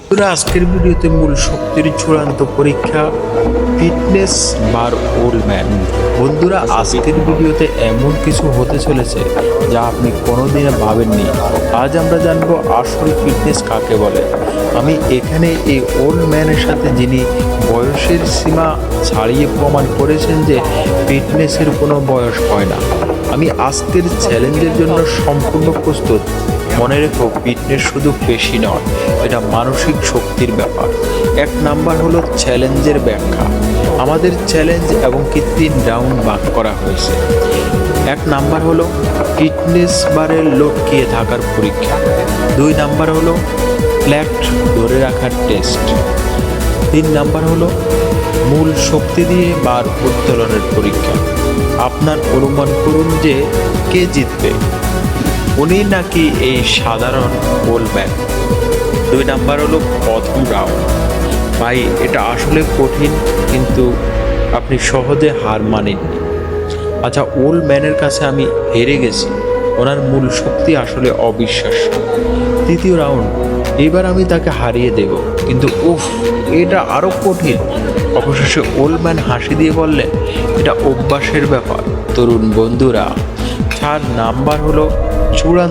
বন্ধুরা, আজকের ভিডিওতে মূল শক্তির চূড়ান্ত পরীক্ষা ফিটনেস বার ওল্ড ম্যান। বন্ধুরা, আজকের ভিডিওতে এমন কিছু হতে চলেছে যা আপনি কোনোদিনও ভাবেননি। আজ আমরা জানবো আসল ফিটনেস কাকে বলে। আমি এখানে এই ওল্ড ম্যানের সাথে, যিনি বয়সের সীমা ছাড়িয়ে প্রমাণ করেছেন যে ফিটনেসের কোনো বয়স হয় না। আমি আজকের চ্যালেঞ্জের জন্য সম্পূর্ণ প্রস্তুত। মনে রেখো, ফিটনেস শুধু পেশি নয়, এটা মানসিক শক্তির ব্যাপার। এক নাম্বার হলো চ্যালেঞ্জের ব্যাখ্যা। আমাদের চ্যালেঞ্জ এবং 3 রাউন্ড ভাগ করা হয়েছে। এক নাম্বার হলো ফিটনেস বারের লটকিয়ে থাকার পরীক্ষা। 2 নাম্বার হলো প্ল্যাট ধরে রাখার টেস্ট। 3 নাম্বার হলো মূল শক্তি দিয়ে বার উত্তোলনের পরীক্ষা। আপনার অনুমান করুন যে কে জিতবে, উনি নাকি এই সাধারণ ওল্ড-ম্যান। 2 নাম্বার হলো প্রথম রাউন্ড। ভাই, এটা আসলে কঠিন, কিন্তু আপনি সহজে হার মানেননি। আচ্ছা, ওল্ড-ম্যানের কাছে আমি হেরে গেছি, ওনার মূল শক্তি আসলে অবিশ্বাস্য। 3য় রাউন্ড, এবার আমি তাকে হারিয়ে দেব, কিন্তু এটা আরও কঠিন। অবশেষে ওল্ড-ম্যান হাসি দিয়ে বললেন, এটা অভ্যাসের ব্যাপার তরুণ বন্ধুরা। 4 নাম্বার হলো চূড়ান্ত